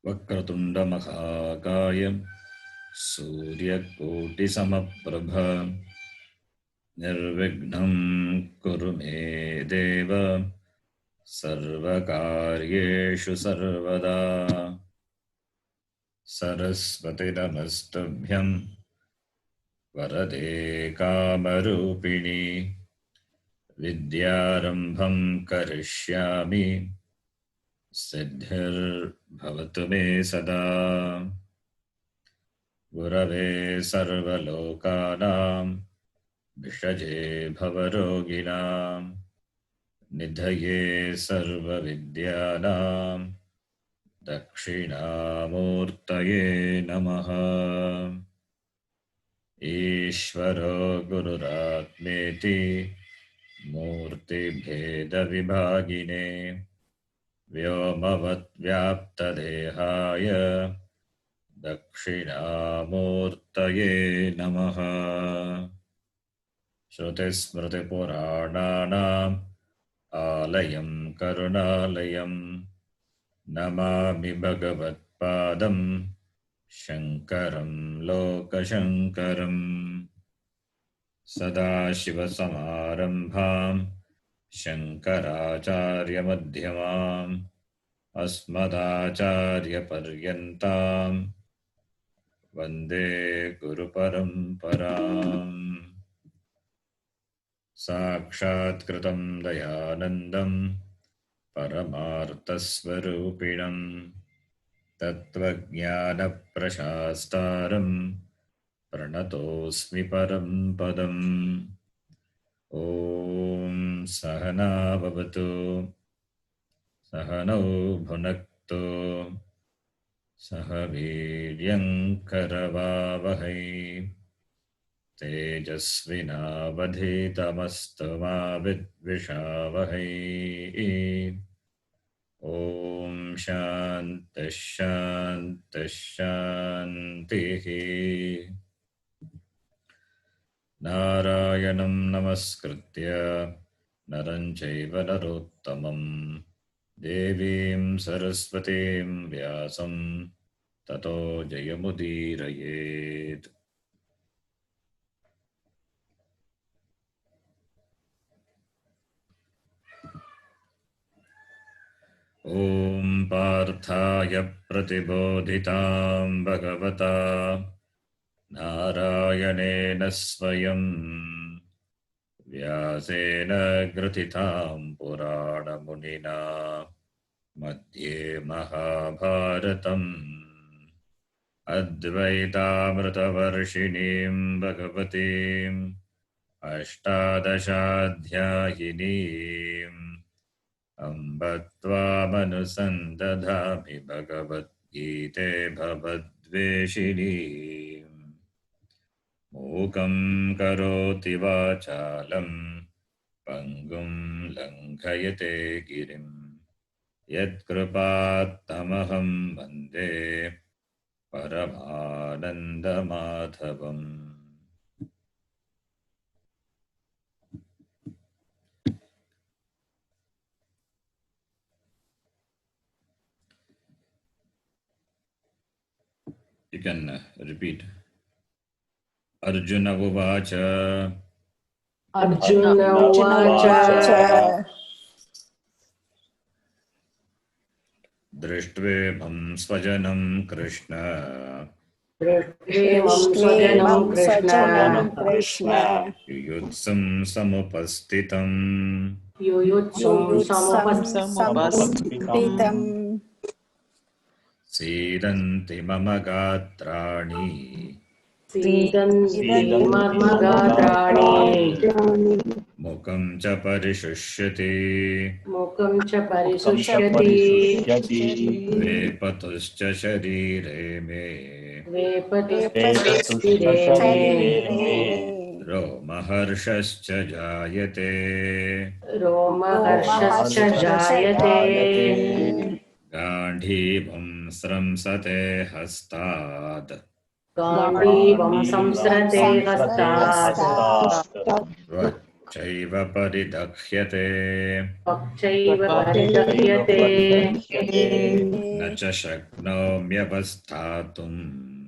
वक्रतुंड महाकाय सूर्यकोटिसमप्रभ निर्विघ्नं कुरु मे देव सर्वकार्येषु सर्वदा। सरस्वती नमस्तुभ्यं वरदे कामरूपिणि विद्यारम्भं करिष्यामि सिद्धिर्भवतु मे सदा। गुरवे सर्वलोकानां भिषजे भवरोगिणां निधये सर्वविद्यानां दक्षिणामूर्तये नमः। ईश्वरो गुरुरात्मेति मूर्तिभेदविभागिने व्योमवद्व्याप्तदेहाय दक्षिणामूर्तये नमः। श्रुतिस्मृतिपुराणानाम् आलयं करुणालयं नमामि भगवत्पादं शङ्करं लोकशङ्करम्। सदाशिवसमारम्भां शङ्कराचार्यमध्यमाम् अस्मदाचार्यपर्यन्तां वन्दे गुरुपरम्पराम्। साक्षात्कृतं दयानन्दं परमार्थस्वरूपिणं तत्त्वज्ञानप्रशास्तारं प्रणतोऽस्मि परं पदम्। ॐ सहना भवतु सहनौ भुनक्तु सह वीर्यङ्करवावहै तेजस्विनावधीतमस्तु मा विद्विषावहै। ॐ शान्तिः शान्तिः शान्तिः। नारायणं नमस्कृत्य नरं चैव नरोत्तमं देवीं सरस्वतीं व्यासं ततो जयमुदीरयेत्। ॐ पार्थाय प्रतिबोधितां भगवता नारायणेन स्वयं व्यासेन ग्रथितां पुराणमुनिना मध्ये महाभारतम् अद्वैतामृतवर्षिणीं भगवतीम् अष्टादशाध्यायिनीम् अम्ब त्वामनुसन्दधामि भगवद्गीते भवद्वेषिणीम्। मूकं करोति वाचालं पङ्गुं लङ्घयते गिरिं यत्कृपात्तमहं वन्दे परमानन्दमाधवम्। You can repeat. Arjuna uvacha. Arjuna uvacha दृष्ट्वेमं स्वजनं कृष्ण युयुत्सं समुपस्थितम् सीदन्ति मम गात्राणि मुखं च परिशुष्यति वेपतुश्च शरीरे मे रोमहर्षश्च जायते गाण्डीवं स्रंसते हस्तात् चैव परिदह्यते त्वक्चैव परिदह्यते न च शक्नोम्यवस्थातुम्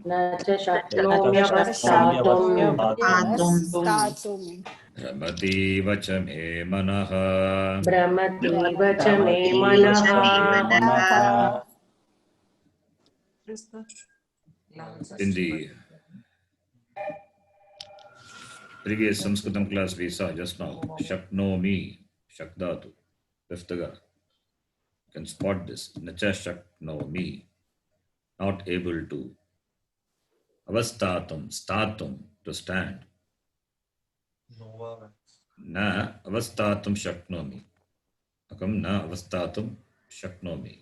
न च शक्नोम्यवस्थातुम् भ्रमतीव च मे मनः भ्रमतीव च मे मनः In the previous Sanskritam class we saw just now, Shaknomi, Shakdatu, Viftaga. You can spot this. Nacha Shaknomi, not able to. Avastatum, statum, to stand. Na avastatum Shaknomi. Akam na avastatum Shaknomi.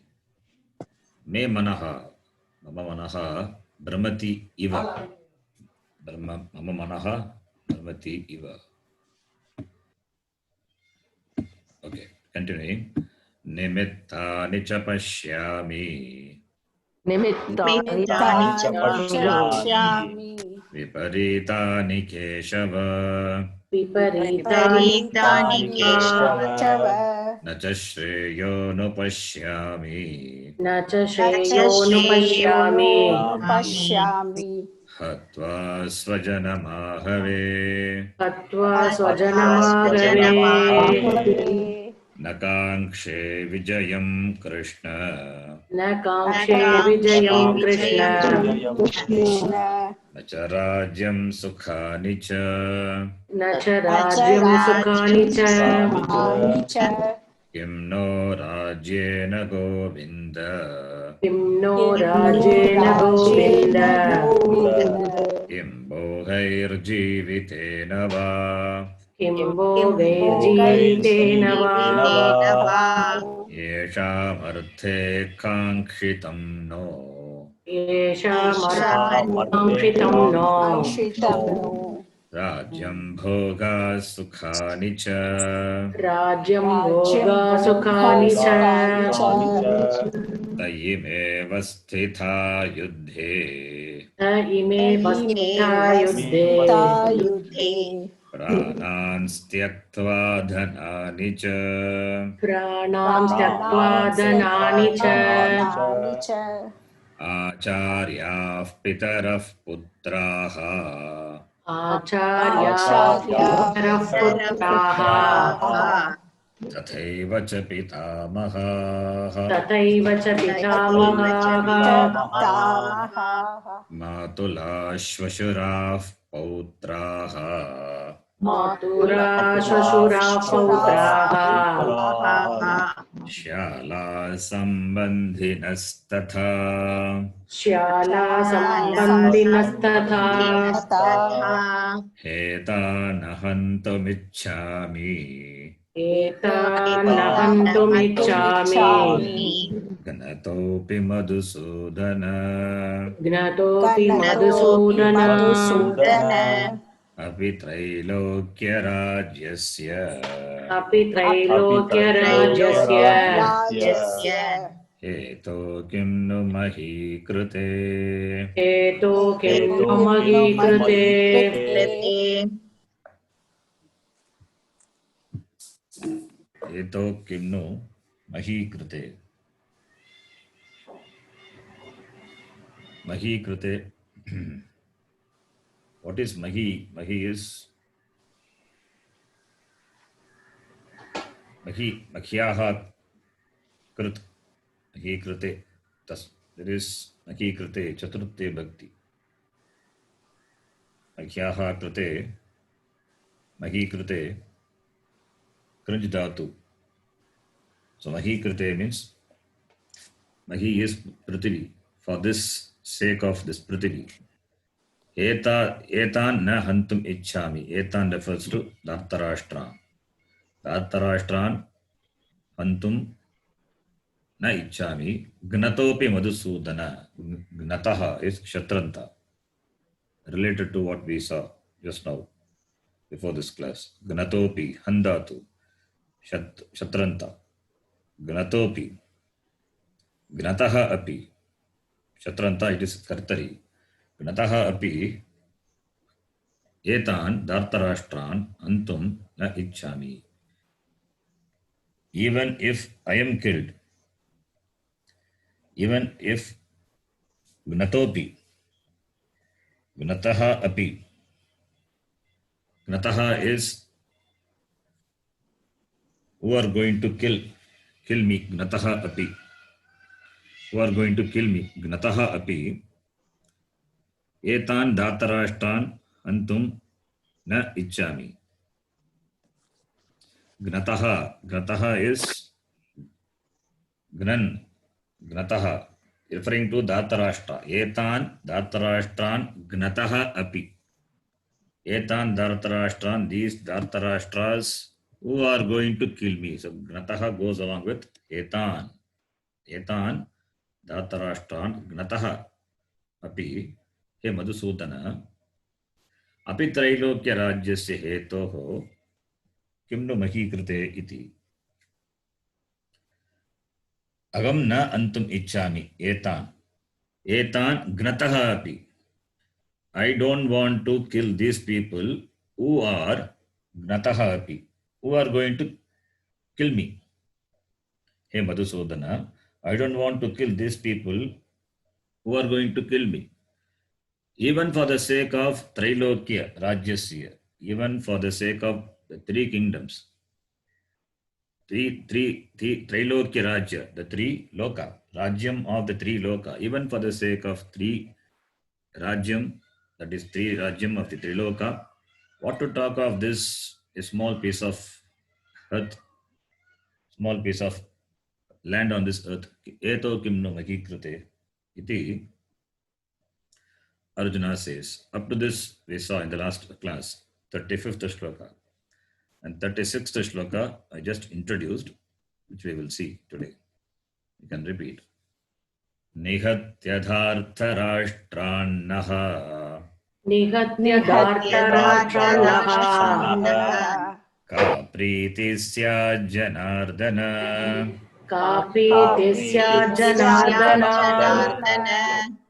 Me manaha, mama manaha, brahmati iva. Mama manaha, brahmati iva. Okay, continuing. Nimittani cha pashyami निमित्तानि च पश्यामि viparitani keshava विपरीतानि Keshav na cha shreyo no pashyami न च श्रेयोनुपश्यामि hatva svajanamahave हत्वा स्वजनमागवे na kangshe vijayam krishna न काङ्क्षे विजयं Krishna na cha rajyam sukhani cha न च राज्यं सुखानि च किं नो राज्येन गोविन्द किं नो राज्येन गोविन्द किं भोगैर्जीवितेन वा किं भोगैर्जीवितेन वा येषामर्थे काङ्क्षितं नो येषामर्थकाङ्क्षितं नो राज्यं भोगाः सुखानि च राज्यं भोगा सुखानि च तयिमेव स्थिता युद्धे त इमे स्थिता युद्धे प्राणान् त्यक्त्वा धनानि च प्राणां त्यक्त्वा धनानि च आचार्याः पितरः पुत्राः आचार्याः पितरः पुत्राः तथैव च पितामहाः तथैव च पितामहाः मातुलाः श्वशुराः पौत्राः मातुरा श्वशुराः पौत्राः श्यालाः सम्बन्धिनस्तथा श्याला सम्बन्धिनस्तथा हेतान् हन्तुमिच्छामि एतान् न हन्तुमिच्छामि घ्नतोऽपि मधुसूदन ज्ञातोऽपि मधुसूदन अपि त्रैलोक्यराज्यस्य अपि त्रैलोक्यराज्यस्य हेतो किं नु मही कृते हेतो किं नु मही कृते हेतो किं नु मही कृते मही कृते what is mahi is makhyaah krit mahi krite there is mahi krite chaturthe bhakti makhyaah krite mahi krite kranj dhatu so mahi krite means mahi is prithvi for this sake of this prithvi etan na hantum ichchami etan refers to dhartarashtran hantum na ichchami gnatopi madhusudana gnataha is kshatranta related to what we saw just now before this class gnatopi handatu shatranta gnatopi gnataha api shatranta it is kartari gnataha api etan dhartarashtran antum na ichchami. Even if I am killed, even if gnatopi, gnataha api. Gnataha is who are going to kill me. Gnataha api. Who are going to kill me. Gnataha api. Etan dhatarashtan antum na ichchami. Gnataha is Gnan, Gnataha, referring to Dhartarashtra. Etan Dhartarashtran Gnataha api. Etan Dhartarashtran, these Dhartarashtras who are going to kill me. So Gnataha goes along with Etan. Etan Dhartarashtran Gnataha api. He Madhusudana. Api Trailokya Rajyasya Hetoho Kimnu Mahīkrite iti. Agam na antum ichchami. Etan gnataha api. I don't want to kill these people who are gnataha api, who are going to kill me. Hey Madhusudana, I don't want to kill these people who are going to kill me. Even for the sake of Trailokya Rajyasya, even for the sake of the three kingdoms, Trailokya Rajya, the three loka, Rajyam of the three loka, even for the sake of three Rajyam, that is three Rajyam of the Triloka. What to talk of this a small piece of earth, small piece of land on this earth? Eto kimno mahikrute iti Arjuna says. Up to this we saw in the last class, 35th shloka. And 36th shloka I just introduced, which we will see today. You can repeat. Nihatyadhartharashtraannaha निहत्य धार्तराष्ट्रान्नः का प्रीति स्यात् जनार्दन कापि स्याज्जनार्दन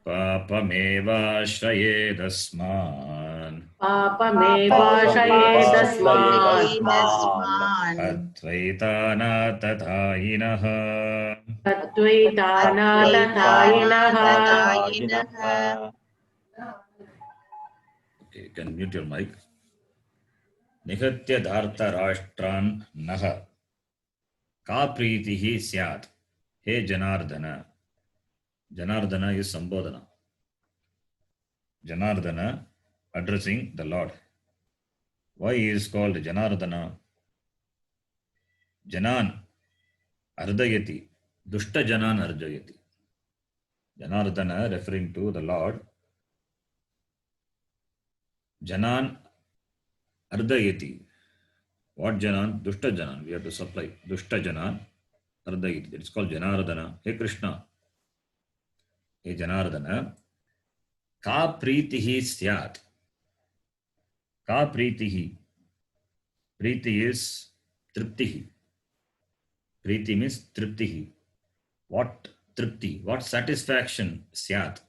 पापमेवाश्रयेदस्मान् पापमेवाश्रयेदस्मान् अद्वैतानाततायिनः. अद्वैतानाततायिनः. Okay, you can mute your mic. Nihatya dhartarashtran naha ka pritihi syat. Hey Janardana. Janardana is Sambodhana. Janardana addressing the Lord. Why he is called Janardana? Janan ardayati. Dushta Janan ardayati. Janardana referring to the Lord. Janan ardayati. What Janan? Dushta Janan. We have to supply. Dushta Janan ardayati. It's called Janardana. Hey Krishna. Hey Janardana. Ka pritihi syat. Ka pritihi. Priti is triptihi. Priti means triptihi. What tripti? What satisfaction syat?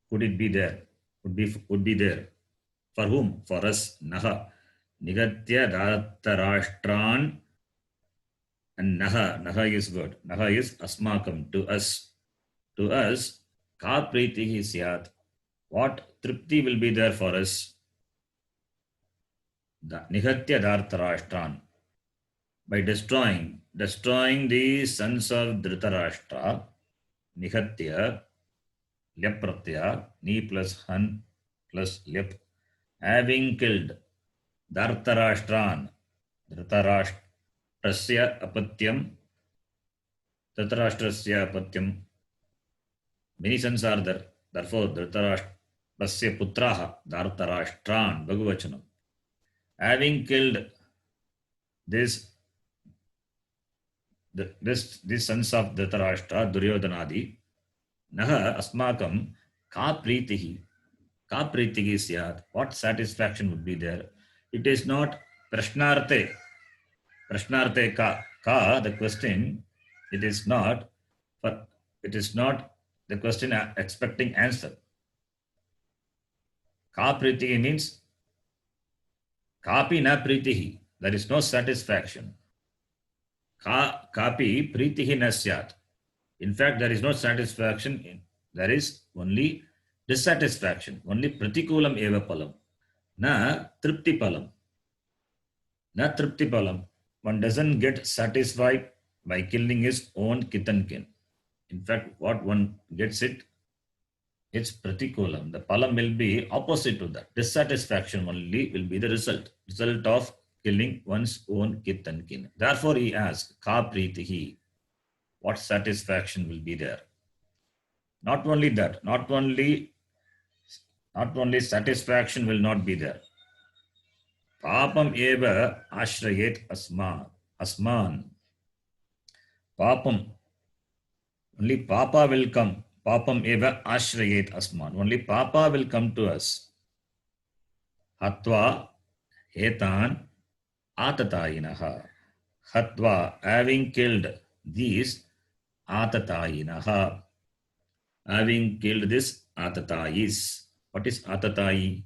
Could it be there? Would be there. For whom? For us. Naha. Nigatya dhartarashtran. And naha. Naha is good. Naha is asmakam. To us. To us. Ka pritihi syat. What tripti will be there for us? Nihatya dhartarashtran. By destroying the sons of Dhritarashtra, Nihatya, Lyap Pratyaya, Ni plus Han plus Lyap, having killed Dhartarashtran, Dhritarashtrasya apatyam, Dhritarashtrasya apatyam, many sons are there, therefore Dhritarashtrasya putraha, Dhartarashtran, Bhagavachanam. Having killed these sons of Dhritarashtra, Duryodhanadi, naha asmakam ka pritihi. Ka pritihi syat. What satisfaction would be there? It is not prashnarte. Prashnarte ka. Ka, the question, it is not the question expecting answer. Ka pritihi means kapi na pritihi. There is no satisfaction. Kapi pritihi na syat. In fact, there is no satisfaction. There is only dissatisfaction. Only pratikulam eva palam. Na tripti palam. Na tripti palam. One doesn't get satisfied by killing his own kith and kin. In fact, what one gets it's pratikulam. The palam will be opposite to that. Dissatisfaction only will be the result of killing one's own kith and kin. Therefore, he asks, ka pritihi, what satisfaction will be there? Not only that, not only satisfaction will not be there. Papam eva ashrayet asman. Papam, only papa will come. Papam eva ashrayet asman. Only papa will come to us. Hatva hetan atatayinaha. Hatva, having killed these atatayinaha. Having killed this atatayis. What is atatayi?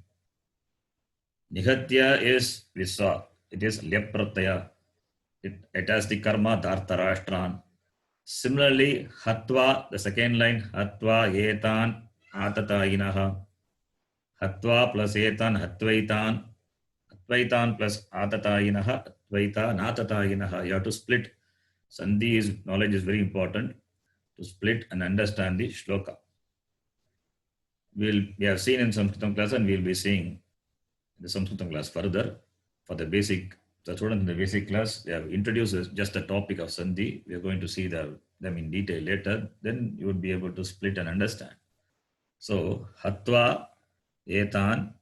Nihatya is visa. It is leprataya. It has the karma dhartarashtran. Similarly, hatva, the second line, hatva etan atatayinaha. Hatva plus etan hatvaitan. Hatvaitan plus atatayinaha. Hatvaita natatayinaha. You have to split. Sandhi knowledge is very important to split and understand the shloka. We have seen in Sanskritam class and we will be seeing the Sanskritam class further. For the students in the basic class, they have introduced just the topic of Sandhi. We are going to see them in detail later. Then you would be able to split and understand. So, Hatva etan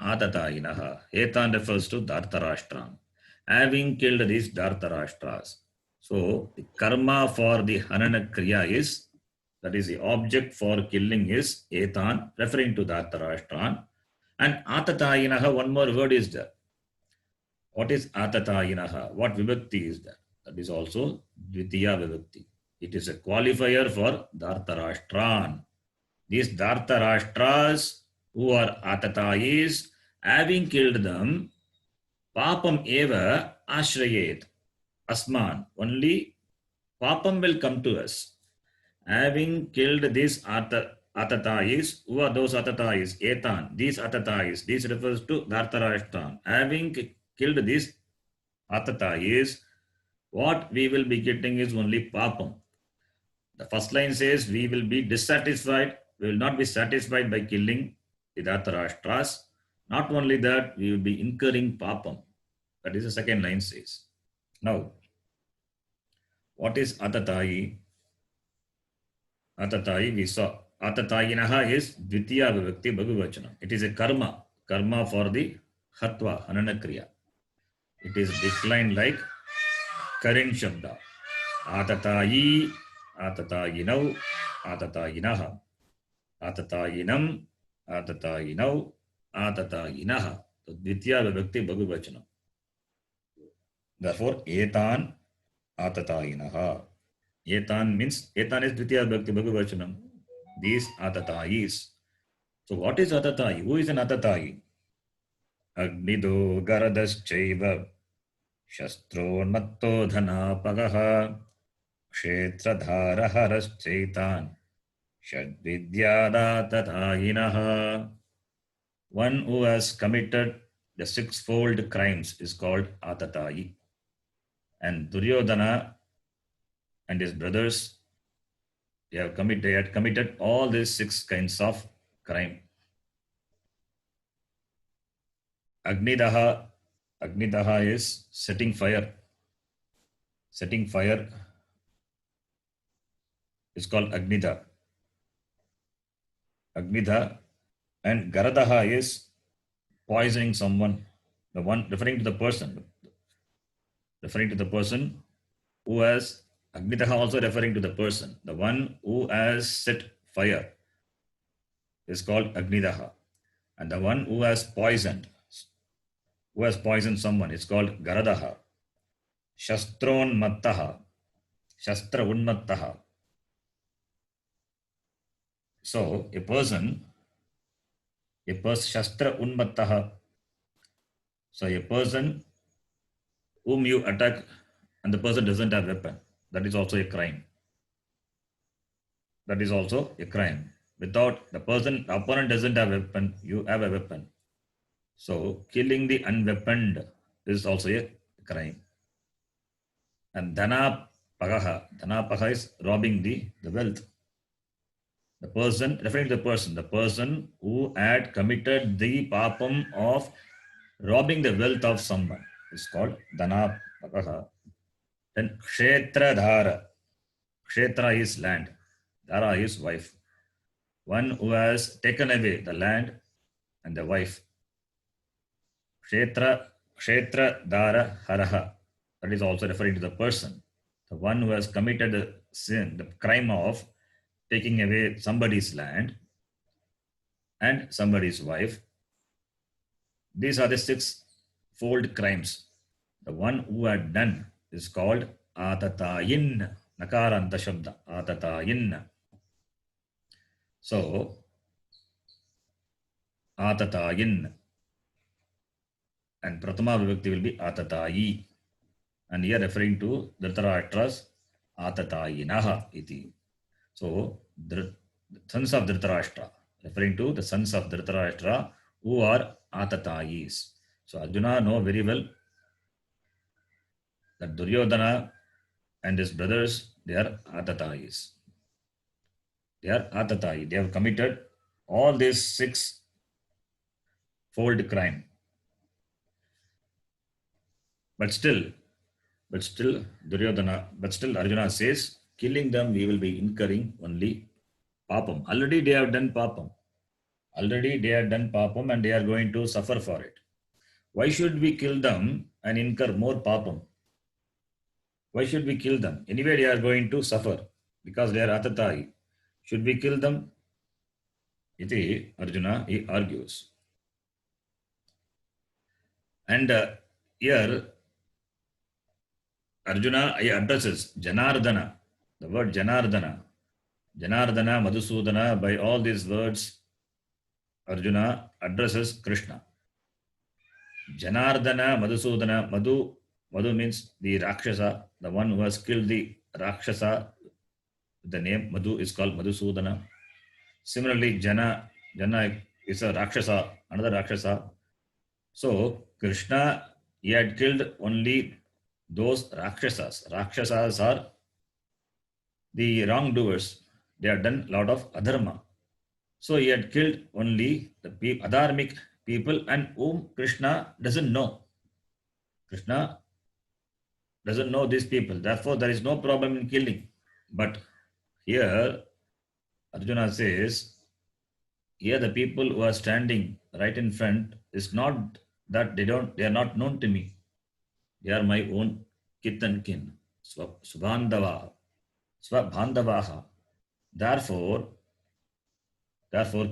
atatayinaha. Etan refers to Dhartarashtram. Having killed these Dhartarashtras. So, the karma for the Hanana Kriya is, that is the object for killing is etan, referring to Dhartarashtran. And atatayinaha, one more word is there. What is atatayinaha? What vibhakti is that? That is also dvitiya vibhakti. It is a qualifier for Dhartarashtran. These Dhartarashtras who are atatayis, having killed them, papam eva ashrayet asman. Only papam will come to us. Having killed these atatayis, who are those atatayis? Etan, these atatayis. This refers to Dhartarashtran. Having killed these atatayis, what we will be getting is only papam. The first line says we will be dissatisfied. We will not be satisfied by killing the Dhartarashtras. Not only that, we will be incurring papam. That is the second line says. Now, what is atatayi? Atatayi, we saw. Atatayinaha is dvitiya vibhakti bhagavachana. It is a karma for the hatva, hananakriya. It is declined like karin shabda. Atatayi, atatayinau, atatayinaha. Atatayinam, atatayinau, atatayinaha. So, dvitiya vibhakti bhagavachana. Therefore, etan atatayinaha. Etan means, etan is dvitiya vibhakti bhagavachanam. These atatayis. So what is atatayi? Who is an atatayi? Agnido garadaschaiva shastronmatto dhanapagaha kshetradharaharashchaitan shadvidyadatatayinaha. One who has committed the sixfold crimes is called atatayi. And Duryodhana and his brothers, they had committed all these 6 kinds of crime. Agnidaha is setting fire. Setting fire is called Agnida. Agnida. And Garadaha is poisoning someone. The one referring to the person. Referring to the person who has, Agnidaha also referring to the person. The one who has set fire is called Agnidaha. And the one who has poisoned someone is called Garadaha. Shastron mattaha. Shastra unmattaha. So a person shastra unmattaha. So a person whom you attack and the person doesn't have weapon, that is also a crime. That is also a crime. Without the person, the opponent doesn't have a weapon, you have a weapon. So killing the unweaponed is also a crime. And dhanapaha is robbing the wealth. The person, referring to the person who had committed the papam of robbing the wealth of someone is called dhanapaha. Then kshetradhara. Kshetra is land. Dhara is wife. One who has taken away the land and the wife. Kshetra Dara Haraha. That is also referring to the person. The one who has committed the sin, the crime of taking away somebody's land and somebody's wife. These are the 6-fold crimes. The one who had done is called Atatayin. Nakaranta Shabda. Atatayin. So, Atatayin. And Pratama Vibhakti will be Atatayi. And here referring to Dhritarashtra's Atatayinaha iti. So, the sons of Dhritarashtra, referring to the sons of Dhritarashtra who are Atatayis. So, Arjuna know very well that Duryodhana and his brothers, they are Atatayis. They are Atatayi. They have committed all these 6-fold crime. But still Arjuna says, killing them we will be incurring only papam. Already they have done papam. And they are going to suffer for it. Why should we kill them and incur more papam? Why should we kill them? Anyway, they are going to suffer because they are Atatayi. Should we kill them? Iti Arjuna, he argues. And here Arjuna addresses Janardana, the word Janardana, Madhusudana, by all these words, Arjuna addresses Krishna. Janardana, Madhusudana, Madhu means the Rakshasa, the one who has killed the Rakshasa. The name Madhu is called Madhusudana. Similarly, Jana is a Rakshasa, another Rakshasa. So, Krishna, he had killed only those Rakshasas. Rakshasas are the wrongdoers. They have done a lot of adharma. So he had killed only the adharmic people and whom Krishna doesn't know. Krishna doesn't know these people. Therefore, there is no problem in killing. But here, Arjuna says, here the people who are standing right in front is not that they are not known to me. They are my own kith and kin. Svabhandavaha. Therefore,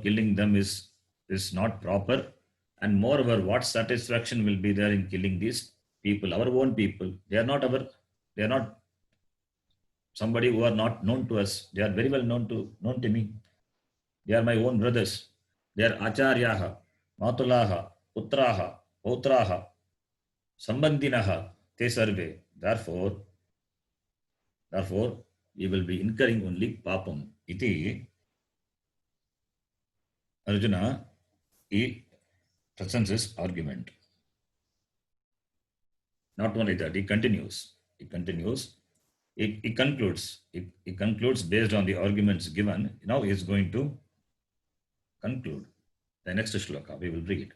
killing them is not proper. And moreover, what satisfaction will be there in killing these people, our own people? They are not somebody who are not known to us. They are very well known to me. They are my own brothers. They are acharyaha, matulaha, putraha, pautraha, sambandhinaha, te sarve. Therefore, we will be incurring only papam. Iti Arjuna, he presents his argument. Not only that, he concludes. He concludes based on the arguments given. Now he is going to conclude. The next shloka we will read.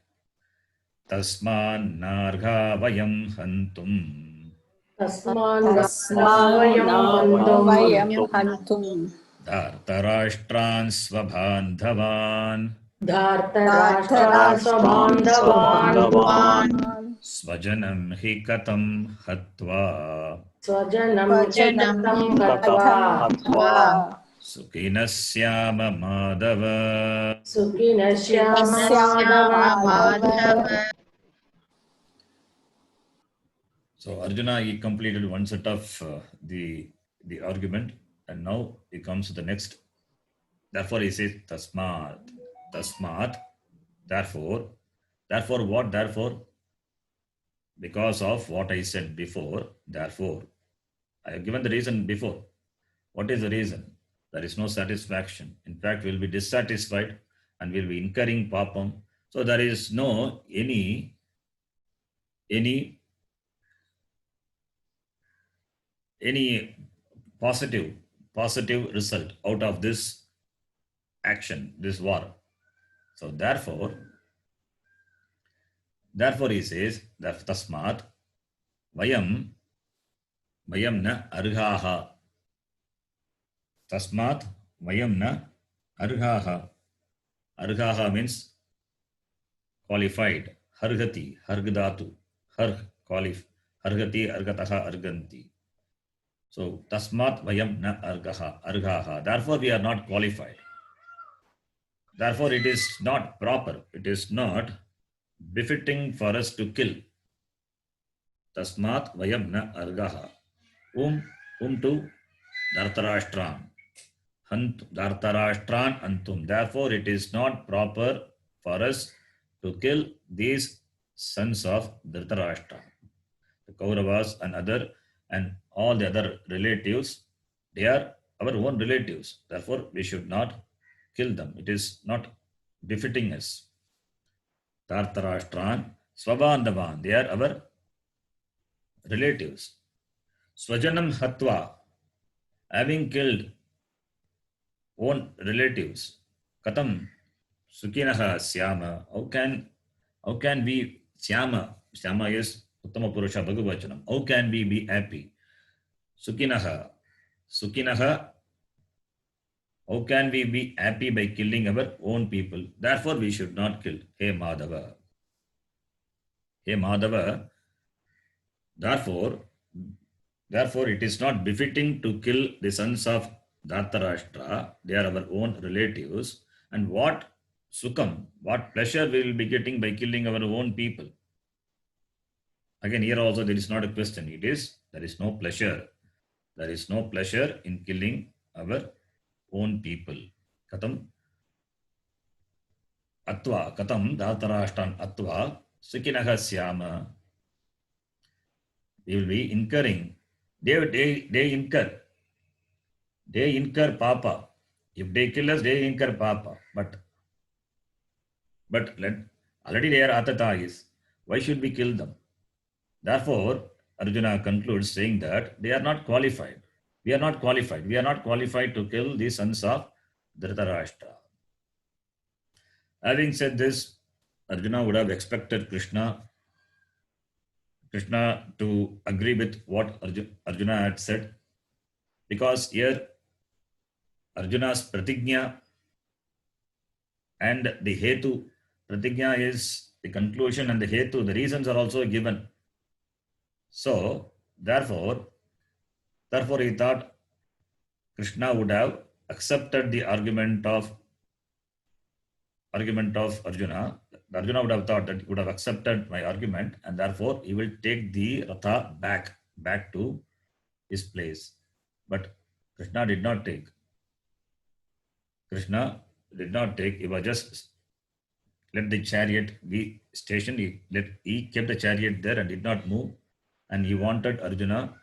Tasman nargha vayam hantum. Tasman hantum. Dhartarashtran svabandhavan. Svajanam hi katam hatva. Sukinasyama madhava. So Arjuna, he completed one set of the argument, and now he comes to the next. Therefore he says tasmat. Therefore what? Therefore because of what I said before. Therefore, I have given the reason before. What is the reason? There is no satisfaction. In fact, we'll be dissatisfied and we'll be incurring papam. So there is no any any positive result out of this action, this war. So therefore he says that tasmat vayam na arhaha. Tasmat vayam na arhaha. Arhaha means qualified. Hargati, hargadatu, harg, qualify. Hargati, argataha, arganti. So tasmat vayam na argaha. Therefore we are not qualified. Therefore it is not proper. It is not befitting for us to kill. Tasmat vayam na argaha. To Dhartarashtran. Dhartarashtran antum. Therefore it is not proper for us to kill these sons of Dhritarashtra. The Kauravas and all the other relatives, they are our own relatives. Therefore, we should not kill them. It is not befitting us. Dhartarashtran, Swabandhavan, they are our relatives. Swajanam Hatva, having killed own relatives. Katam Sukinaha Syama, how can we, Syama is Uttama Purusha Bhagavachanam. How can we be happy? Sukinaha. How can we be happy by killing our own people? Therefore, we should not kill. Hey Madhava. Therefore, it is not befitting to kill the sons of Dhartarashtra. They are our own relatives. And what Sukham, what pleasure we will be getting by killing our own people? Again, here also there is not a question. It is, there is no pleasure. There is no pleasure in killing our own people. Katam Dhartarashtan Atva Sukinaha Syama. We will be incurring. They incur papa. If they kill us, they incur papa. But already they are atatagis. Why should we kill them? Therefore, Arjuna concludes saying that they are not qualified. We are not qualified. We are not qualified to kill the sons of Dhritarashtra. Having said this, Arjuna would have expected Krishna to agree with what Arjuna had said, because here Arjuna's pratigna and the hetu, pratigna is the conclusion and the hetu, the reasons are also given. So therefore he thought Krishna would have accepted the argument of Arjuna. Arjuna would have thought that he would have accepted my argument, and therefore he will take the Ratha back to his place. But Krishna did not take. He was just let the chariot be stationed. He kept the chariot there and did not move. And he wanted Arjuna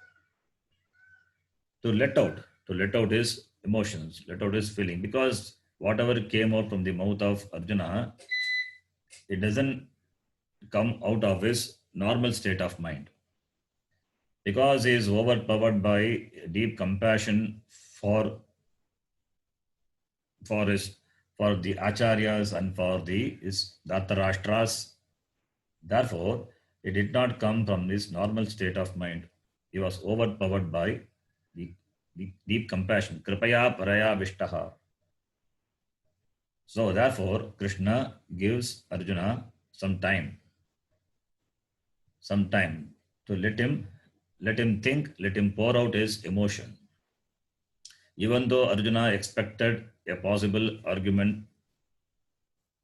to let out his emotions, let out his feeling, because whatever came out from the mouth of Arjuna, it doesn't come out of his normal state of mind, because he is overpowered by deep compassion for the acharyas and for his Dhartarashtras. Therefore, it did not come from his normal state of mind. He was overpowered by the deep compassion. Kripaya paraya vishtaha. So therefore, Krishna gives Arjuna some time to let him think, let him pour out his emotion. Even though Arjuna expected a possible argument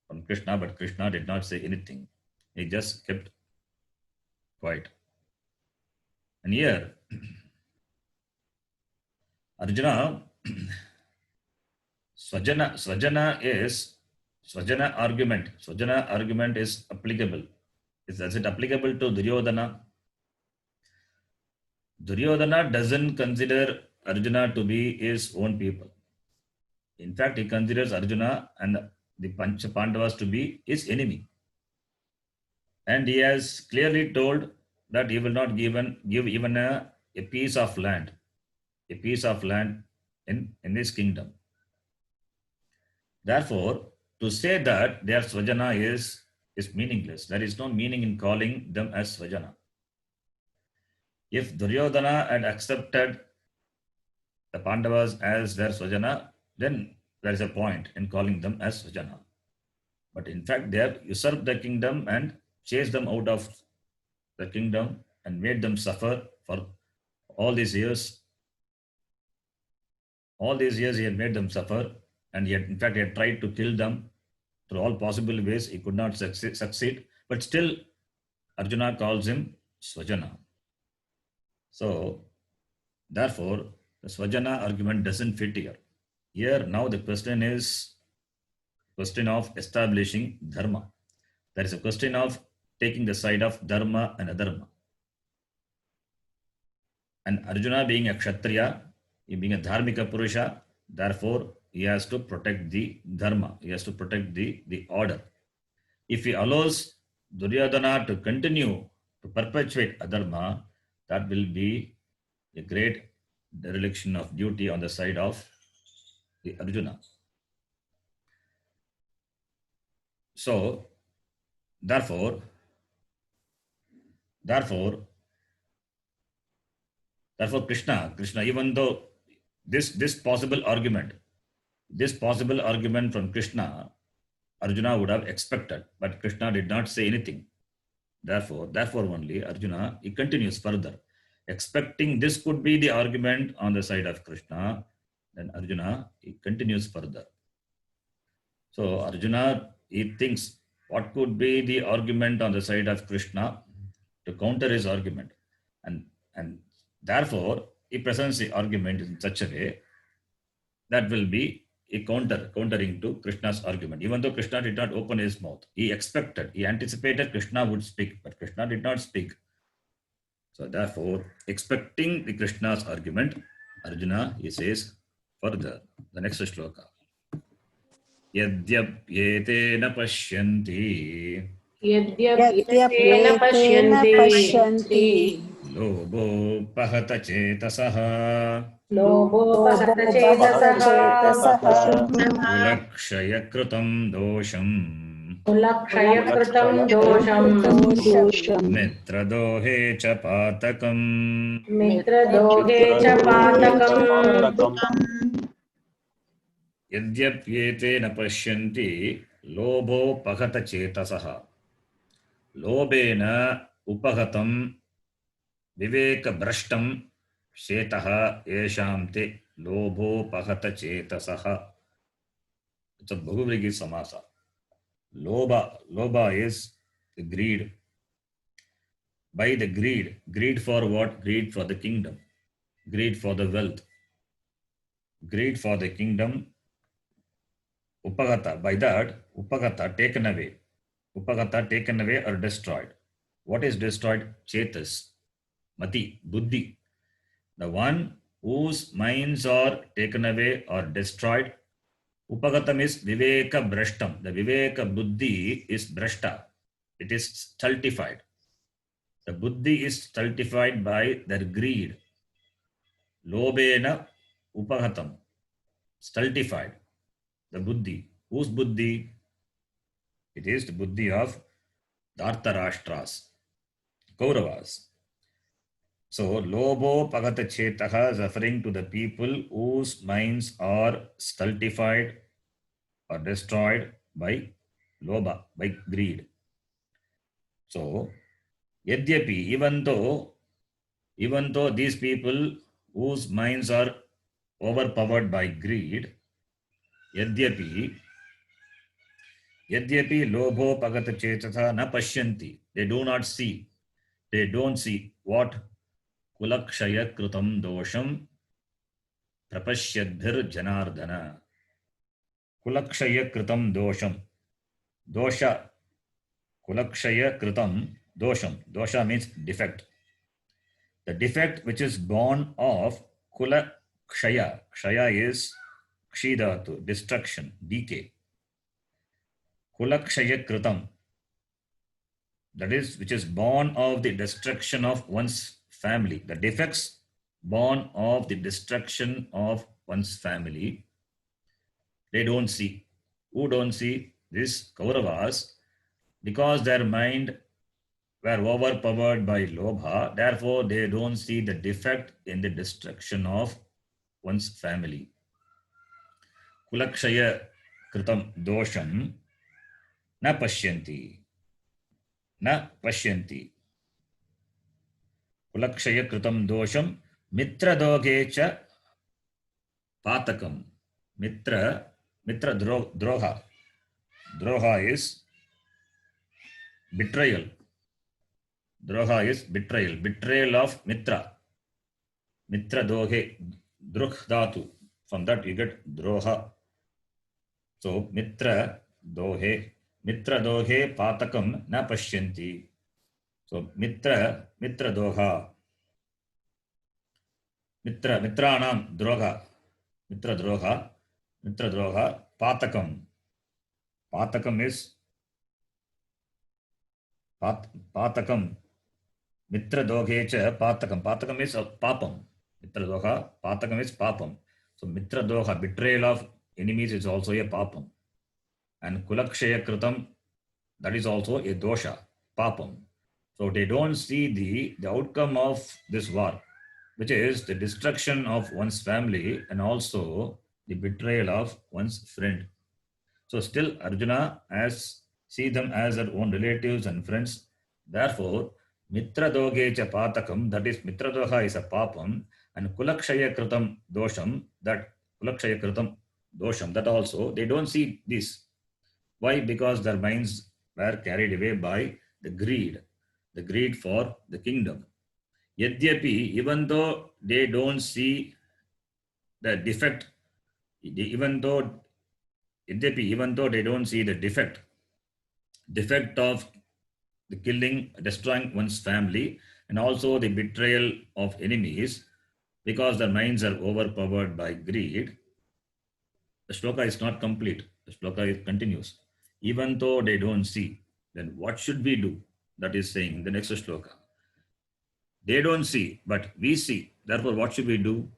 from Krishna, but Krishna did not say anything. He just kept quiet. And here, Arjuna, Swajana argument is applicable. Is it applicable to Duryodhana? Duryodhana doesn't consider Arjuna to be his own people. In fact, he considers Arjuna and the Pancha Pandavas to be his enemy. And he has clearly told that he will not give even a piece of land, in his kingdom. Therefore, to say that their Svajana is meaningless. There is no meaning in calling them as Svajana. If Duryodhana had accepted the Pandavas as their Svajana, then there is a point in calling them as Svajana. But in fact, they have usurped the kingdom and chased them out of the kingdom and made them suffer for all these years. All these years he had made them suffer, and he had tried to kill them through all possible ways. He could not succeed, but still Arjuna calls him Svajana. So, therefore, the Svajana argument doesn't fit here. Here, now the question is question of establishing dharma. There is a question of taking the side of dharma and adharma. And Arjuna being a Kshatriya, he being a Dharmika Purusha, therefore he has to protect the dharma, he has to protect the order. If he allows Duryodhana to continue to perpetuate adharma, that will be a great dereliction of duty on the side of the Arjuna. So, therefore, Krishna, even though this possible argument from Krishna, Arjuna would have expected, but Krishna did not say anything. Therefore only Arjuna, he continues further. Expecting this could be the argument on the side of Krishna, then Arjuna, he continues further. So Arjuna, he thinks what could be the argument on the side of Krishna to counter his argument. And therefore, he presents the argument in such a way that will be a countering to Krishna's argument. Even though Krishna did not open his mouth, he anticipated Krishna would speak, but Krishna did not speak. So therefore, expecting the Krishna's argument, Arjuna, he says further, the next shloka. Yadyapyetena pashyanti यद्यप्येतेन पश्यन्ति lobo pahata chetasaha लोभोपहतचेतसः kulakshaya kritam dosham कुलक्षयकृतं दोषम् mitradohe cha patakam. मित्रदोहे च पातकम् Yadyapyetena pashyanti lobo pahata chetasaha. Lobena upahatam viveka brashtam shetaha eshamte lobo pahata chetasaha. It's a Bhuvivegi Samasa. Loba is the greed. By the greed for what? Greed for the kingdom, greed for the wealth, greed for the kingdom. Upagata, by that, upagata, taken away. Upagata, taken away or destroyed. What is destroyed? Chetas, mati, buddhi. The one whose minds are taken away or destroyed. Upagatam is viveka brashtam. The viveka buddhi is brashta. It is stultified. The buddhi is stultified by their greed. Lobena upagatam. Stultified. The buddhi. Whose buddhi? It is the buddhi of Dhartarashtras, Kauravas. So, lobo pagata chetaha is referring to the people whose minds are stultified or destroyed by loba, by greed. So, yadyapi, even though these people whose minds are overpowered by greed, yadyapi lobho pagata chetasa na pashyanti, they don't see what kulakshaya kritam dosham prapashyadhir janardana. Kulakshaya kritam dosham. Dosha, kulakshaya kritam, dosham. Dosha means defect. The defect which is born of kula kshaya. Kshaya is kshidatu, destruction, decay. Kula kshaya kritam. That is, which is born of the destruction of one's family. The defects born of the destruction of one's family, they don't see. Who don't see? This Kauravas, because their mind were overpowered by Lobha, therefore they don't see the defect in the destruction of one's family. Kulakshaya kritam dosham na pashyanti. Na pashyanti. Kulakshaya kritam dosham mitra dogecha patakam. Mitra droha. Droha is betrayal. Droha is betrayal. Betrayal of mitra. Mitra dohe. Drukh dhatu. From that you get droha. So mitra dohe. Mitra dohe patakam na pashyanti. So mitra doha. Mitranam droha. Mitra droha. Patakam. Patakam is patakam. Mitra dogecha patakam. Patakam is papam. Mitra doha. Patakam is papam. So mitra doha, betrayal of enemies, is also a papam. And kulakshaya kritam, that is also a dosha, papam. So they don't see the outcome of this war, which is the destruction of one's family and also the betrayal of one's friend. So still Arjuna see them as their own relatives and friends. Therefore, mitra dogecha patakam, that is mitra doha is a papam, and kulakshaya kritam dosham, that kulakshaya kritam dosham, that also they don't see this. Why? Because their minds were carried away by the greed for the kingdom. Yadyapi, even though they don't see the defect, even though they don't see the defect of the killing, destroying one's family, and also the betrayal of enemies, because their minds are overpowered by greed, the shloka is not complete. The shloka continues. Even though they don't see, then what should we do? That is saying in the next shloka. They don't see, but we see. Therefore, what should we do?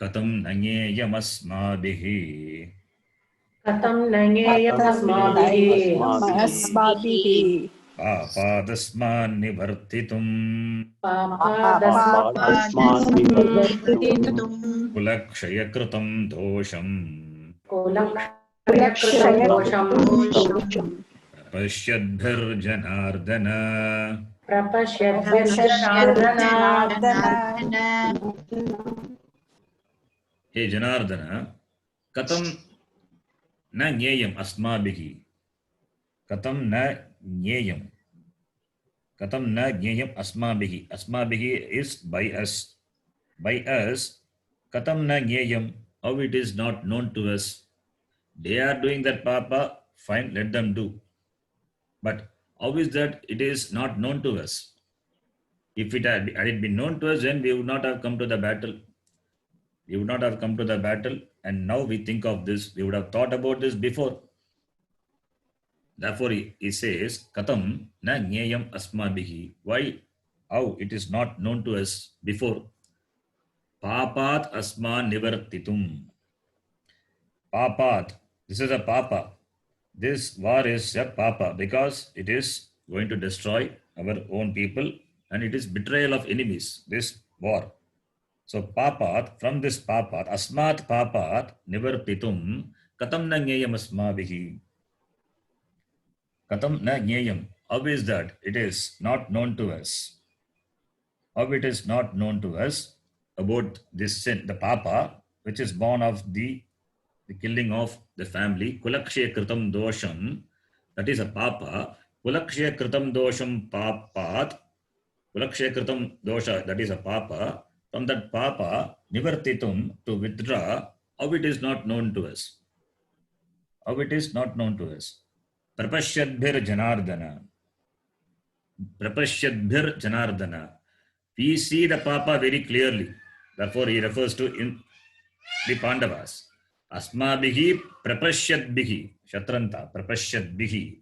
Katam nangeyamasmadhihi. Katam nangeyamasmabihi. Asmabihi. Papadasman nivartitum. Papadasman Kulakshaya kritam dosham. Kulakshayakritam dosham. Prapashyadbhir janardana. Hey Janardana, katam na nyeyam asmabhihi. Katam na nyeyam. Katam na nyeyam asmabhihi. Asmabhihi is by us. By us, katam na nyeyam, how it is not known to us. They are doing that papa, fine, let them do. But how is that it is not known to us? If it had been known to us, then we would not have come to the battle. We would not have come to the battle, and now we think of this. We would have thought about this before. Therefore, he says, Katam na nyeyam asmabhihi. Why? How it is not known to us before. Papat asman nivartitum. Papat. This is a papa. This war is a papa because it is going to destroy our own people and it is betrayal of enemies, this war. So papat, from this papat, asmat papat nivartitum, katam na nyeyam asmabihi. Katam na nyeyam. How is that? It is not known to us. How it is not known to us about this sin, the papa, which is born of the killing of the family. Kulakshay kritam dosham, that is a papa. Kulakshay kritam dosham papat. Kulakshay kritam dosha, that is a papa. From that papa, nivartitum, to withdraw, how it is not known to us. How it is not known to us. Prapashyadbhir janardana. Prapashyadbhir Janardana. We see the Papa very clearly. Therefore, he refers to in the Pandavas. Asmabihi prapashyadbihi. Shatranta. Prapashyadbihi.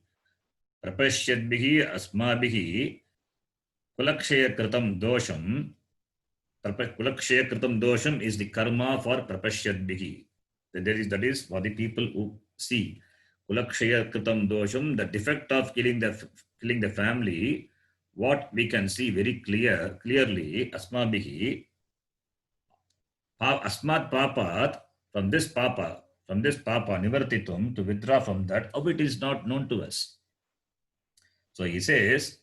Prapashyadbihi asmabihi kulakshaya kritam dosham. Kulakshaya kritam dosham is the karma for prapashyadbihi. That is for the people who see. Kulakshaya kritam dosham, the defect of killing the family, what we can see very clearly, asmabihi, asmat papat, from this papa, nivartitum, to withdraw from that, how it is not known to us. So he says,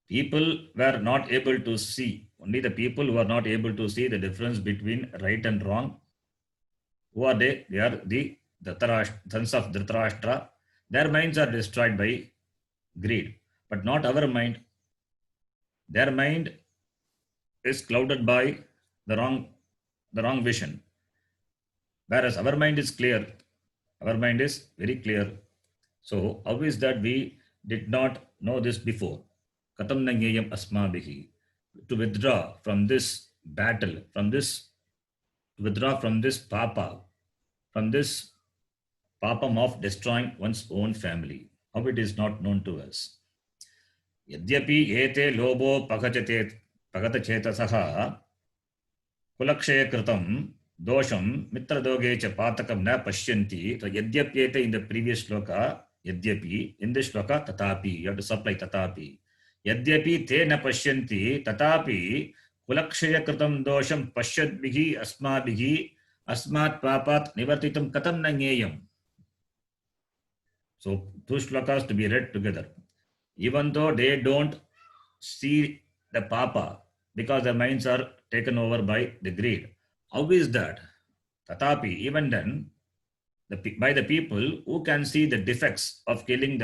people were not able to see, only the people who are not able to see the difference between right and wrong. Who are they? They are the sons of Dhritarashtra. Their minds are destroyed by greed, but not our mind. Their mind is clouded by the wrong vision. Whereas our mind is clear. Our mind is very clear. So how is that we did not know this before? Katam nangeyam asmabihi. To withdraw from this battle, withdraw from this papam of destroying one's own family. How it is not known to us. Yadyapi ete lobo pagatachetasaha kulakshaya kritam dosham mitradoge cha patakam na pashyanti. So yadyapyete in the previous shloka, yadyapi, in this shloka tatapi, you have to supply tatapi. Yadyapi te na pashyanti tatapi kulakshaya kritam dosham pashyadbihi asmabihi asmat papat nivartitam katam nangeyam. So two shlokas to be read together. Even though they don't see the papa because their minds are taken over by the greed. How is that? Tatapi, even then, by the people who can see the defects of killing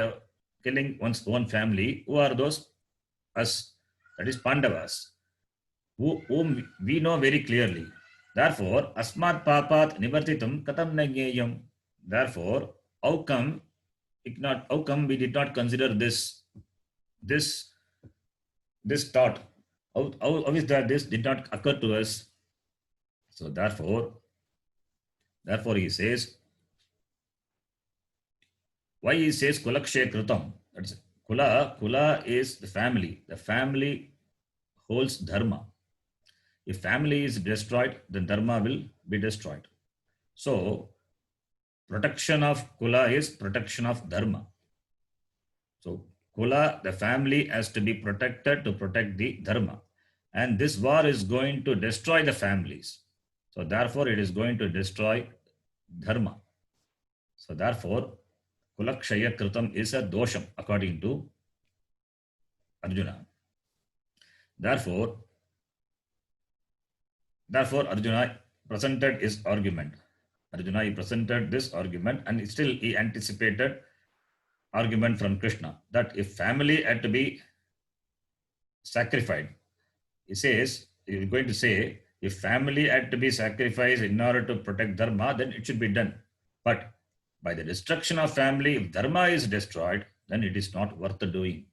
one's own family, who are those? Us, that is Pandavas, whom we know very clearly. Therefore, asmat papat nivartitum katam nageyam. Therefore, how come we did not consider this thought? How is that this did not occur to us? So therefore he says, why he says kulakshay kritam? That's kula is the family. The family holds dharma. If family is destroyed, then dharma will be destroyed. So protection of kula is protection of dharma. So kula, the family, has to be protected to protect the dharma. And this war is going to destroy the families. So therefore it is going to destroy dharma. So therefore kulakshaya kritam is a dosham according to Arjuna. Therefore Arjuna presented his argument. He presented this argument, and still he anticipated argument from Krishna that if family had to be sacrificed, he is going to say, if family had to be sacrificed in order to protect dharma, then it should be done. But by the destruction of family, if dharma is destroyed, then it is not worth doing.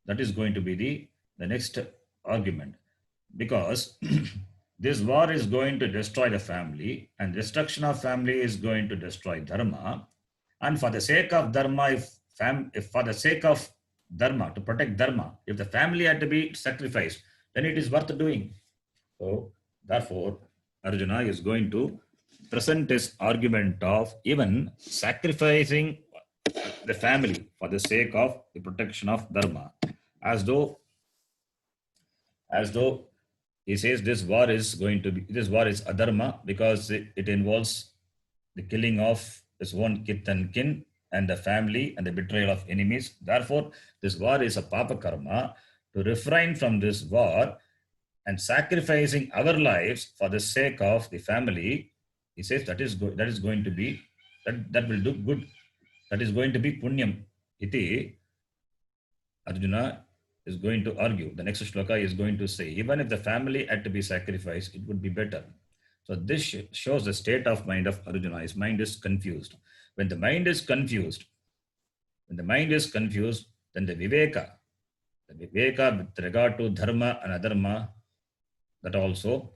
That is going to be the next argument, because this war is going to destroy the family, and destruction of family is going to destroy dharma. And for the sake of dharma, if for the sake of dharma, to protect dharma, if the family had to be sacrificed, then it is worth doing. So therefore, Arjuna is going to present his argument of even sacrificing the family for the sake of the protection of dharma, as though he says this war is adharma because it involves the killing of his own kith and kin and the family and the betrayal of enemies. Therefore, this war is a papa karma. To refrain from this war and sacrificing our lives for the sake of the family, he says that will do good. That is going to be punyam. Iti Arjuna is going to argue. The next shloka is going to say, even if the family had to be sacrificed, it would be better. So this shows the state of mind of Arjuna. His mind is confused. When the mind is confused, then the viveka, The viveka with regard to dharma and adharma, that also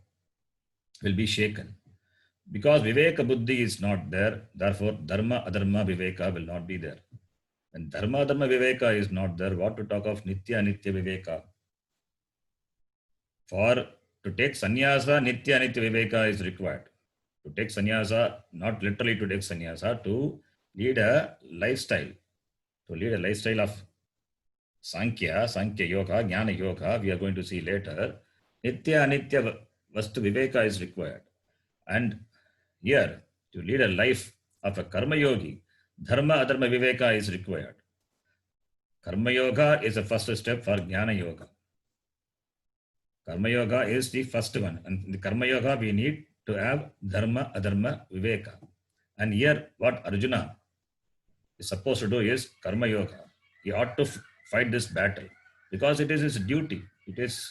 will be shaken. Because viveka buddhi is not there, therefore dharma adharma viveka will not be there. When dharma adharma viveka is not there, what to talk of nitya anitya viveka? For to take sannyasa, nitya anitya viveka is required. To take sannyasa, not literally to take sannyasa, to lead a lifestyle, of Sankhya Yoga, Jnana Yoga, we are going to see later. Nitya Anitya Vastu Viveka is required. And here, to lead a life of a Karma Yogi, Dharma Adharma Viveka is required. Karma Yoga is the first step for Jnana Yoga. Karma Yoga is the first one. And in the Karma Yoga, we need to have Dharma Adharma Viveka. And here, what Arjuna is supposed to do is Karma Yoga. He ought to fight this battle because it is his duty. It is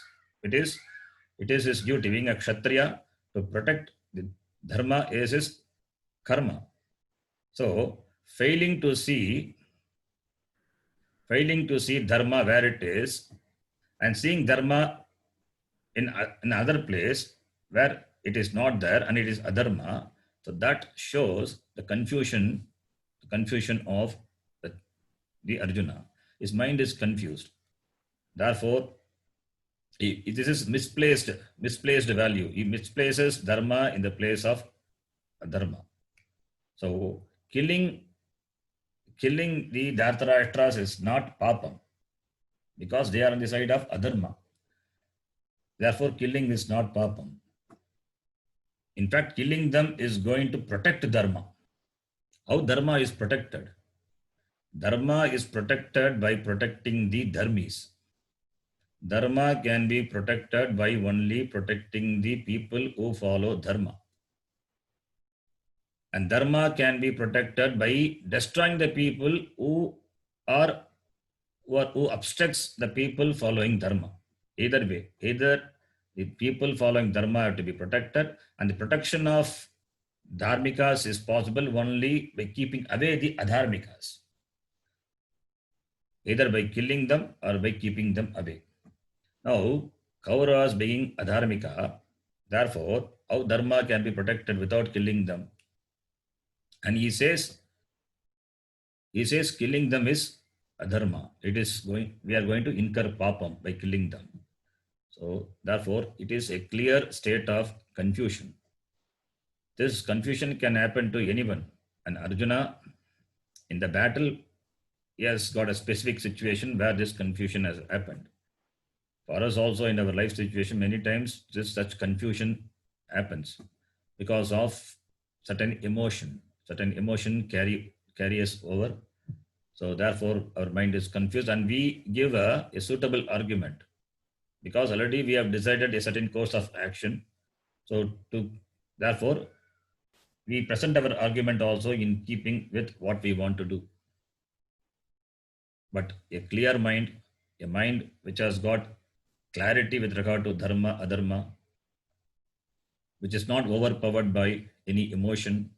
his duty. Being a Kshatriya, to protect the Dharma is his karma. So failing to see Dharma where it is and seeing Dharma in another place where it is not there and it is adharma, so that shows the confusion of the Arjuna. His mind is confused. Therefore, this is misplaced value. He misplaces dharma in the place of adharma. So killing the Dhartarashtras is not papam because they are on the side of adharma. Therefore, killing is not papam. In fact, killing them is going to protect dharma. How dharma is protected? Dharma is protected by protecting the dharmis. Dharma can be protected by only protecting the people who follow dharma. And dharma can be protected by destroying the people who obstructs the people following dharma. Either way, either the people following dharma have to be protected, and the protection of dharmikas is possible only by keeping away the adharmikas. Either by killing them or by keeping them away. Now, Kauravas being adharmika, therefore, how dharma can be protected without killing them? And he says killing them is adharma. We are going to incur papam by killing them. So, therefore, it is a clear state of confusion. This confusion can happen to anyone. And Arjuna, in the battle, he has got a specific situation where this confusion has happened. For us also in our life situation, many times such confusion happens because of certain emotion. Certain emotion carry us over. So therefore, our mind is confused and we give a suitable argument because already we have decided a certain course of action. So therefore, we present our argument also in keeping with what we want to do. But a clear mind, a mind which has got clarity with regard to dharma, adharma, which is not overpowered by any emotion,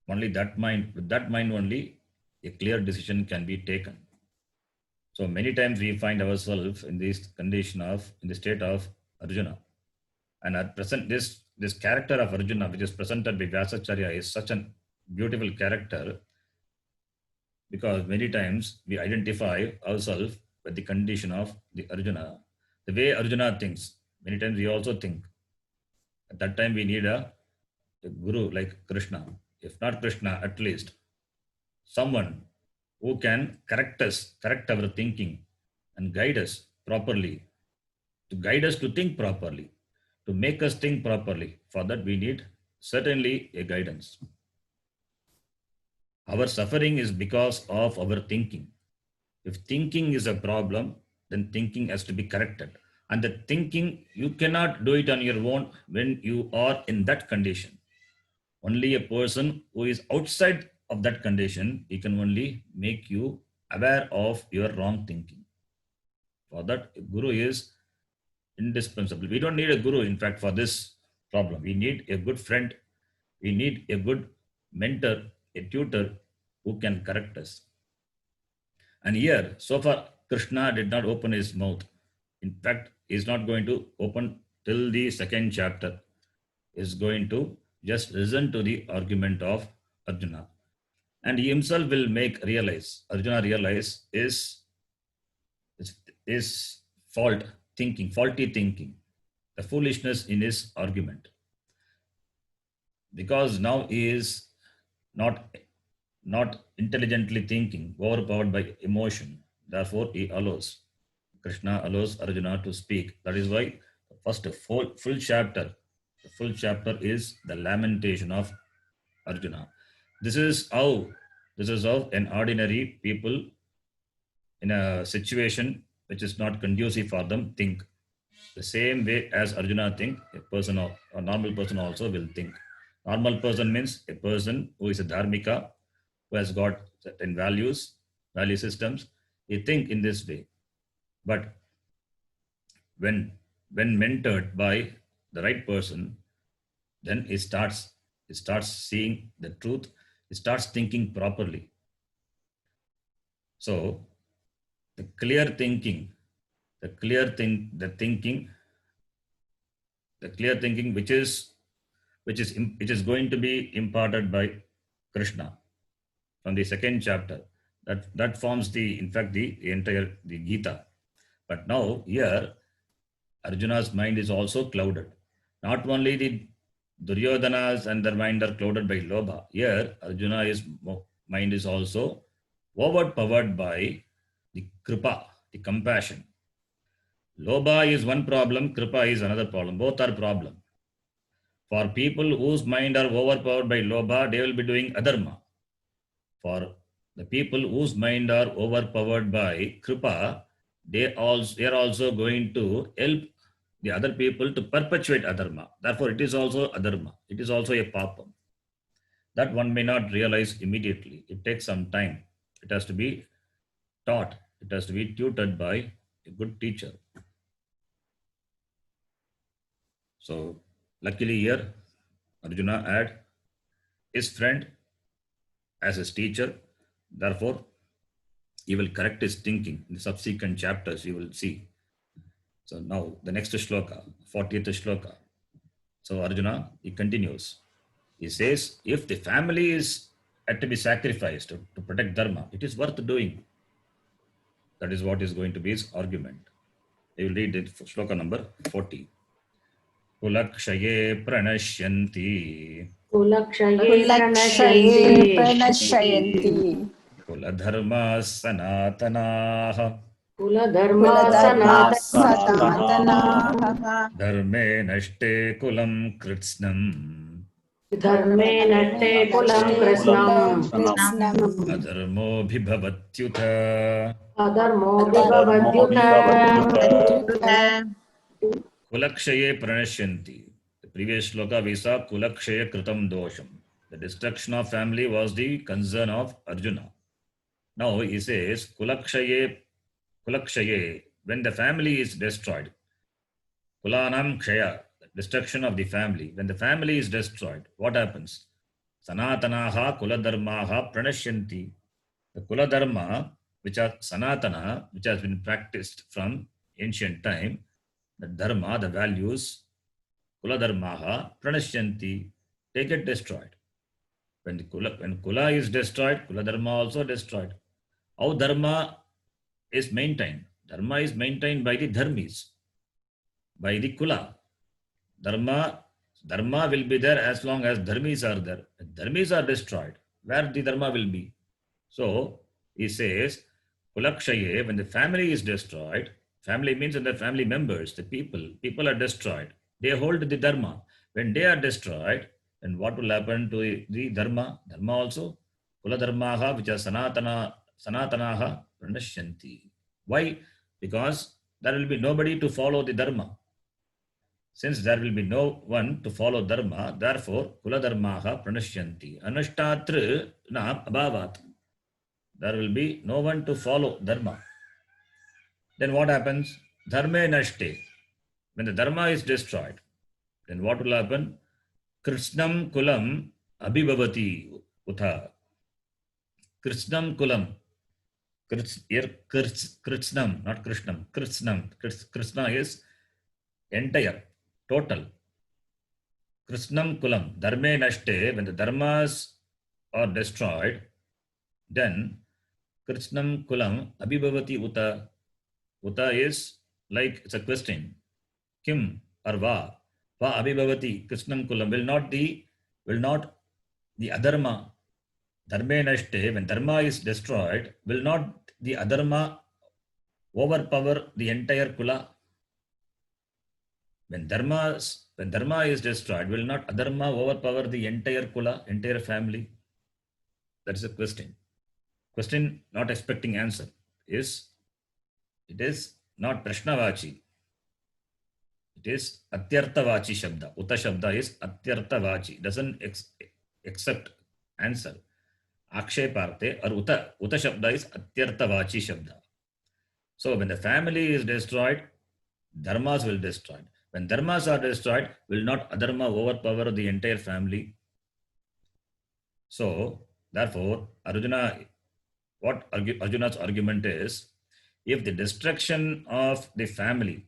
only that mind, with that mind only, a clear decision can be taken. So many times we find ourselves in this condition in the state of Arjuna. And at present, this character of Arjuna, which is presented by Vyasacharya, is such a beautiful character because many times we identify ourselves with the condition of the Arjuna. The way Arjuna thinks, many times we also think. At that time we need a guru like Krishna. If not Krishna, at least someone who can correct our thinking and guide us properly, to guide us to think properly, to make us think properly. For that we need certainly a guidance. Our suffering is because of our thinking. If thinking is a problem, then thinking has to be corrected. And the thinking, you cannot do it on your own when you are in that condition. Only a person who is outside of that condition, he can only make you aware of your wrong thinking. For that, a guru is indispensable. We don't need a guru, in fact, for this problem. We need a good friend. We need a good mentor, a tutor who can correct us. And here, so far, Krishna did not open his mouth. In fact, he is not going to open till the second chapter. He is going to just listen to the argument of Arjuna. And he himself will Arjuna realize is faulty thinking, the foolishness in his argument. Because now he is not intelligently thinking, overpowered by emotion. Therefore, Krishna allows Arjuna to speak. That is why the first full chapter is the lamentation of Arjuna. This is how an ordinary people in a situation which is not conducive for them think. The same way as Arjuna think, a normal person also will think. Normal person means a person who is a dharmika, who has got certain value systems. He think in this way. But when mentored by the right person, then he starts seeing the truth. He starts thinking properly. So the clear thinking which is going to be imparted by Krishna from the second chapter, that forms the entire Gita. But now here Arjuna's mind is also clouded. Not only the Duryodhana's and their mind are clouded by Lobha. Here Arjuna's mind is also overpowered by the Kripa, the compassion. Lobha is one problem, Kripa is another problem. Both are problem. For people whose mind are overpowered by Lobha, they will be doing adharma. For the people whose mind are overpowered by Kripa, they are also going to help the other people to perpetuate adharma. Therefore, it is also adharma. It is also a papam. That one may not realize immediately. It takes some time. It has to be taught. It has to be tutored by a good teacher. So, luckily here, Arjuna had his friend as his teacher. Therefore, he will correct his thinking. In the subsequent chapters, you will see. So now, the next shloka, 40th shloka. So Arjuna, he continues. He says, if the family is had to be sacrificed to protect dharma, it is worth doing. That is what is going to be his argument. I will read it, shloka number 40. Kulakshaye pranashyanti. Kulakshaye Kulakshaye pranashyanti. pranashyanti. Kuladharma sanatanaha. Kuladharma Kuladharma sanatanaha. sanatanaha. Dharme nashte kulam kritsnam. Dharme natte kulam krishnam. Adharmo bhibhavatyuta. Adharmo vibhavadyuta. Kulakshaye pranashyanti. The previous shloka we saw Kulakshaye kritam dosham. The destruction of family was the concern of Arjuna. Now he says Kulakshaye, when the family is destroyed. Kulanam kshaya, the destruction of the family. When the family is destroyed, what happens? Sanatanaha kuladharmaha pranashyanti. The kuladharma, which are sanatana, which has been practiced from ancient time, the dharma, the values, kuladharmaha pranashyanti, they get destroyed. When kula is destroyed, kuladharma also destroyed. How dharma is maintained? Dharma is maintained by the dharmis, by the kula. Dharma will be there as long as dharmis are there. If dharmis are destroyed, where the dharma will be? So he says, Kulakshaye, when the family is destroyed, family means in the family members, the people are destroyed. They hold the dharma. When they are destroyed, then what will happen to the dharma? Dharma also, kula dharmaha, which are sanatanaha pranashyanti. Why? Because there will be nobody to follow the dharma. Since there will be no one to follow dharma, therefore kula dharmaha pranashyanti. Anushtatru na abhavat. There will be no one to follow dharma. Then what happens? Dharme nashte. When the dharma is destroyed, then what will happen? Krishnam kulam abhibhavati utha. Krishnam kulam. Kritsnam, not Krishnam. Kritsnam. Krishna is entire, total. Krishnam Kulam. Dharme Nashte, when the dharmas are destroyed, then Krishnam Kulam Abhibhavati Uta. Uta is like it's a question. Kim or Va. Va Abhibhavati Krishnam Kulam will not the adharma. Dharme Nashte, when dharma is destroyed, will not the adharma overpower the entire Kula? When dharma is destroyed, will not adharma overpower the entire Kula, entire family? That is a question. Question not expecting answer. It is not Prashnavachi. It is Atyarthavachi Shabda. Uta Shabda is Atyarthavachi. Doesn't accept answer. Aksheparte or Uta Shabda is Atyarthavachi Shabda. So when the family is destroyed, dharmas will destroy. When dharmas are destroyed, will not adharma overpower the entire family? So therefore, Arjuna's argument is, if the destruction of the family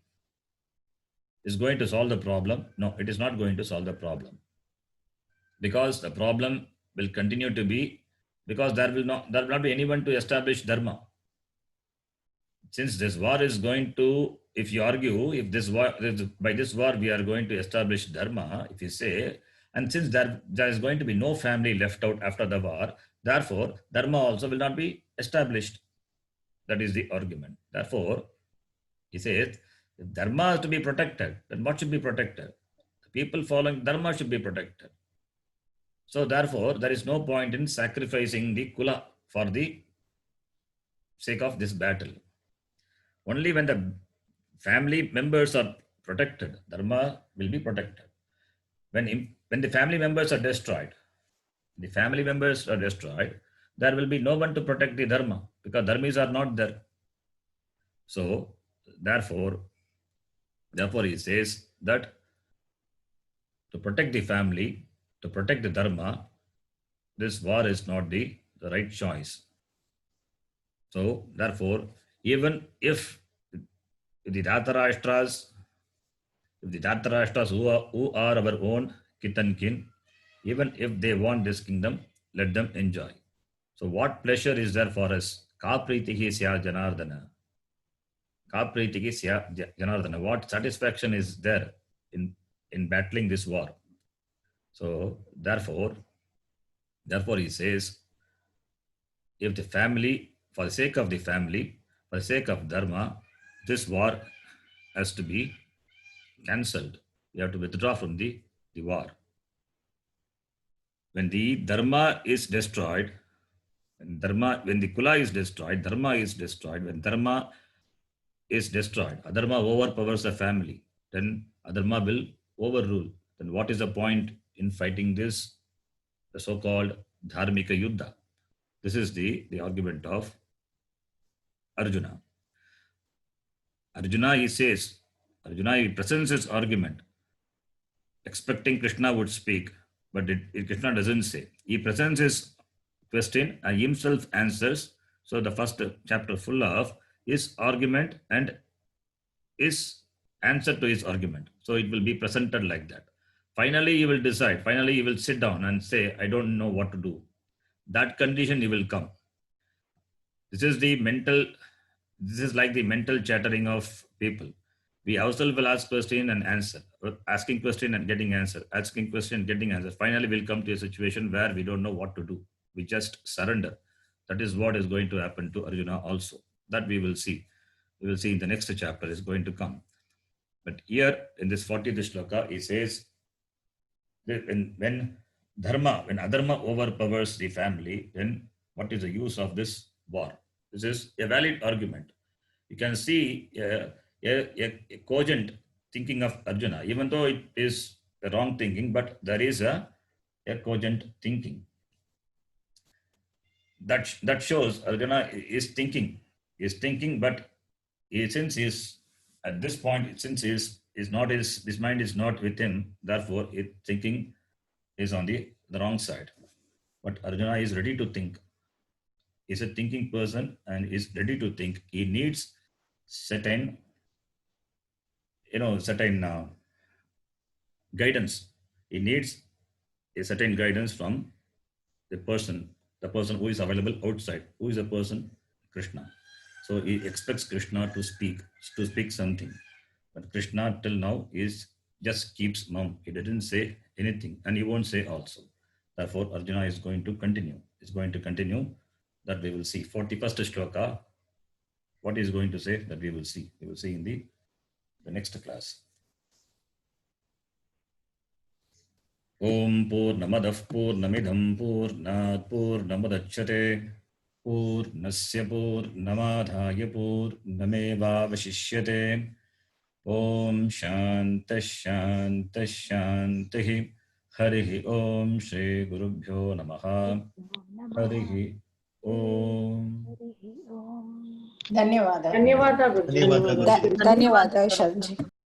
is going to solve the problem, no, it is not going to solve the problem. Because the problem will continue to be, because there will not be anyone to establish dharma. Since this war is going to, if you argue, if this war, by this war we are going to establish dharma, if you say, and since there is going to be no family left out after the war, therefore dharma also will not be established. That is the argument. Therefore, he says, if dharma is to be protected, then what should be protected? The people following dharma should be protected. So therefore, there is no point in sacrificing the kula for the sake of this battle. Only when the family members are protected, dharma will be protected. When the family members are destroyed, there will be no one to protect the dharma, because dharmis are not there. So therefore he says that to protect the family, to protect the dharma, this war is not the right choice. So therefore, even if the Dhartarashtras who are our own kith and kin, even if they want this kingdom, let them enjoy. So what pleasure is there for us? Ka pritihi sya janardana. Ka pritihi sya janardana. What satisfaction is there in battling this war? So therefore he says, if the family, for the sake of the family, for the sake of dharma, this war has to be cancelled. You have to withdraw from the war. When the dharma is destroyed, when the kula is destroyed, dharma is destroyed. When dharma is destroyed, adharma overpowers the family, then adharma will overrule. Then what is the point in fighting this, the so-called dharmika yuddha? This is the argument of Arjuna. He presents his argument, expecting Krishna would speak, but Krishna doesn't say. He presents his question and himself answers. So the first chapter full of his argument and his answer to his argument. So it will be presented like that. Finally, he will decide. Finally, he will sit down and say, I don't know what to do. That condition he will come. This is like the mental chattering of people. We ourselves will ask question and answer, asking question and getting answer, asking question and getting answer. Finally, we'll come to a situation where we don't know what to do. We just surrender. That is what is going to happen to Arjuna also. That we will see. We will see in the next chapter is going to come. But here in this 40th shloka, he says, when adharma overpowers the family, then what is the use of this war? This is a valid argument. You can see a cogent thinking of Arjuna, even though it is a wrong thinking, but there is a cogent thinking. That shows Arjuna is thinking, but since he is at this point, since his mind is not with him, therefore his thinking is on the wrong side. But Arjuna is ready to think. is a thinking person and is ready to think, he needs certain, certain guidance. He needs a certain guidance from the person who is available outside. Who is the person? Krishna. So he expects Krishna to speak something. But Krishna till now is just keeps mum. He didn't say anything and he won't say also. Therefore, Arjuna is going to continue. Is going to continue that we will see. 41st shloka, what he is going to say that we will see. We will see in the next class. Om Purnamadah Purnamidham Purnat Purnamudachyate Purnasya Purnamadhaya Purnamevavashishyate. Om Shanta Shanta Shanti. Harihi Om Shri Gurubhyo Namaha. Harihi Om. ಧನ್ಯವಾದ ಧನ್ಯವಾದ ಗುರುಜಿ. ಧನ್ಯವಾದ ಶರಣ್ಜಿ.